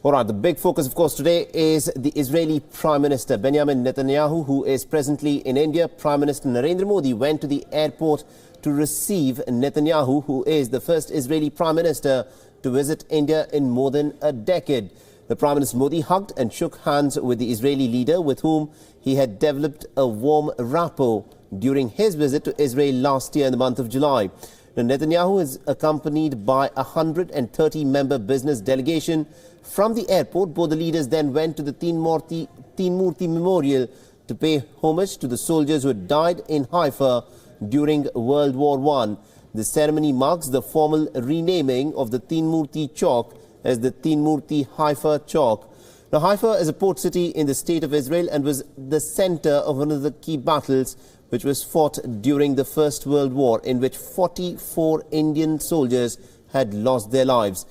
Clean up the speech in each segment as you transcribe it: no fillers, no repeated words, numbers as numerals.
All right, the big focus, of course, today is the Israeli Prime Minister Benjamin Netanyahu, who is presently in India. Prime Minister Narendra Modi went to the airport to receive Netanyahu, who is the first Israeli Prime Minister to visit India in more than a decade. The Prime Minister Modi hugged and shook hands with the Israeli leader, with whom he had developed a warm rapport during his visit to Israel last year in the month of July. Now, Netanyahu is accompanied by a 130-member business delegation from the airport. Both the leaders then went to the Teen Murti Memorial to pay homage to the soldiers who had died in Haifa during World War I. The ceremony marks the formal renaming of the Teen Murti Chowk as the Teen Murti Haifa Chowk. Now, Haifa is a port city in the state of Israel and was the center of one of the key battles which was fought during the First World War, in which 44 Indian soldiers had lost their lives.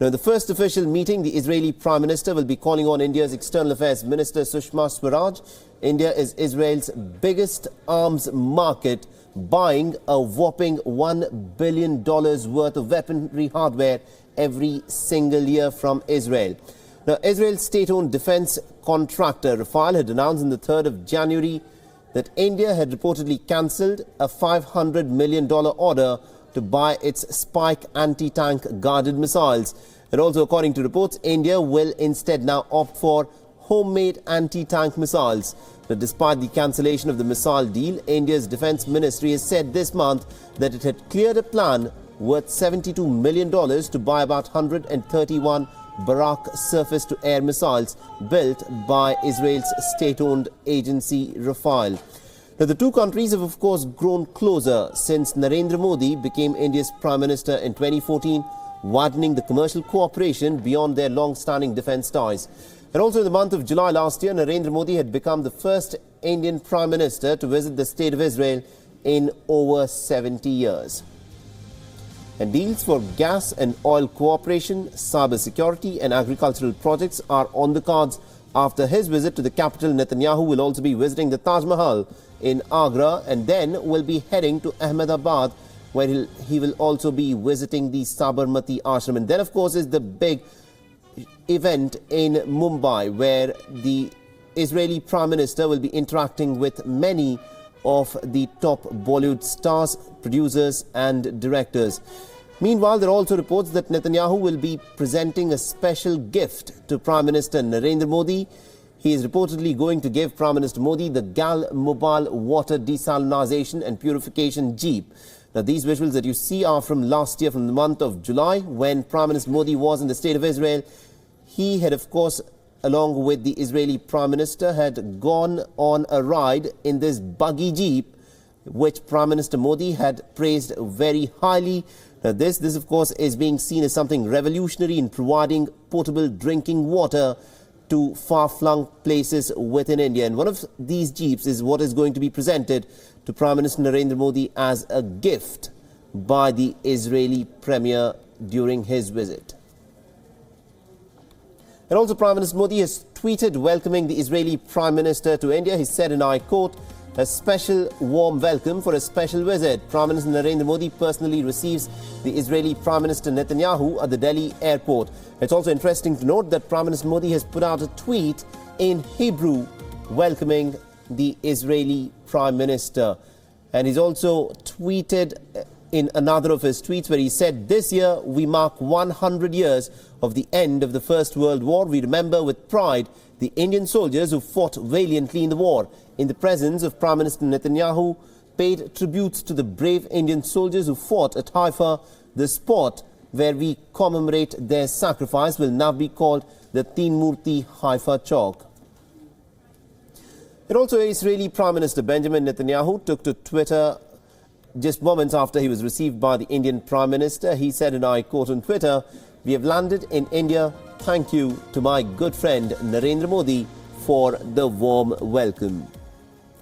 Now, in the first official meeting, the Israeli Prime Minister will be calling on India's External Affairs Minister Sushma Swaraj. India is Israel's biggest arms market, buying a whopping $1 billion worth of weaponry hardware every single year from Israel. Now, Israel's state-owned defense contractor Rafael had announced on the 3rd of January that India had reportedly cancelled a $500 million order to buy its Spike anti-tank guided missiles. And also, according to reports, India will instead now opt for homemade anti-tank missiles. But despite the cancellation of the missile deal, India's defense ministry has said this month that it had cleared a plan worth $72 million to buy about 131 Barak surface-to-air missiles built by Israel's state-owned agency Rafael. Now, the two countries have, of course, grown closer since Narendra Modi became India's Prime Minister in 2014, widening the commercial cooperation beyond their long-standing defense ties. And also in the month of July last year, Narendra Modi had become the first Indian Prime Minister to visit the state of Israel in over 70 years. And deals for gas and oil cooperation, cyber security and agricultural projects are on the cards after his visit to the capital. Netanyahu will also be visiting the Taj Mahal in Agra and then will be heading to Ahmedabad, where he will also be visiting the Sabarmati Ashram. And then, of course, is the big event in Mumbai, where the Israeli Prime Minister will be interacting with many of the top Bollywood stars, producers and directors. Meanwhile, there are also reports that Netanyahu will be presenting a special gift to Prime Minister Narendra Modi. He is reportedly going to give Prime Minister Modi the Gal Mobile Water Desalinization and Purification Jeep. Now, these visuals that you see are from last year, from the month of July, when Prime Minister Modi was in the state of Israel. He had, of course, along with the Israeli Prime Minister, had gone on a ride in this buggy jeep, which Prime Minister Modi had praised very highly. Now, this, of course, is being seen as something revolutionary in providing potable drinking water to far-flung places within India. And one of these jeeps is what is going to be presented to Prime Minister Narendra Modi as a gift by the Israeli Premier during his visit. And also, Prime Minister Modi has tweeted welcoming the Israeli Prime Minister to India. He said, and I quote, "A special warm welcome for a special visit." Prime Minister Narendra Modi personally receives the Israeli Prime Minister Netanyahu at the Delhi airport. It's also interesting to note that Prime Minister Modi has put out a tweet in Hebrew welcoming the Israeli Prime Minister. And he's also tweeted in another of his tweets where he said, "This year we mark 100 years of the end of the First World War. We remember with pride the Indian soldiers who fought valiantly in the war. In the presence of Prime Minister Netanyahu, paid tributes to the brave Indian soldiers who fought at Haifa. The spot where we commemorate their sacrifice will now be called the Teen Murti Haifa Chowk." And also, Israeli Prime Minister Benjamin Netanyahu took to Twitter just moments after he was received by the Indian Prime Minister. He said, and I quote on Twitter, "We have landed in India. Thank you to my good friend Narendra Modi for the warm welcome."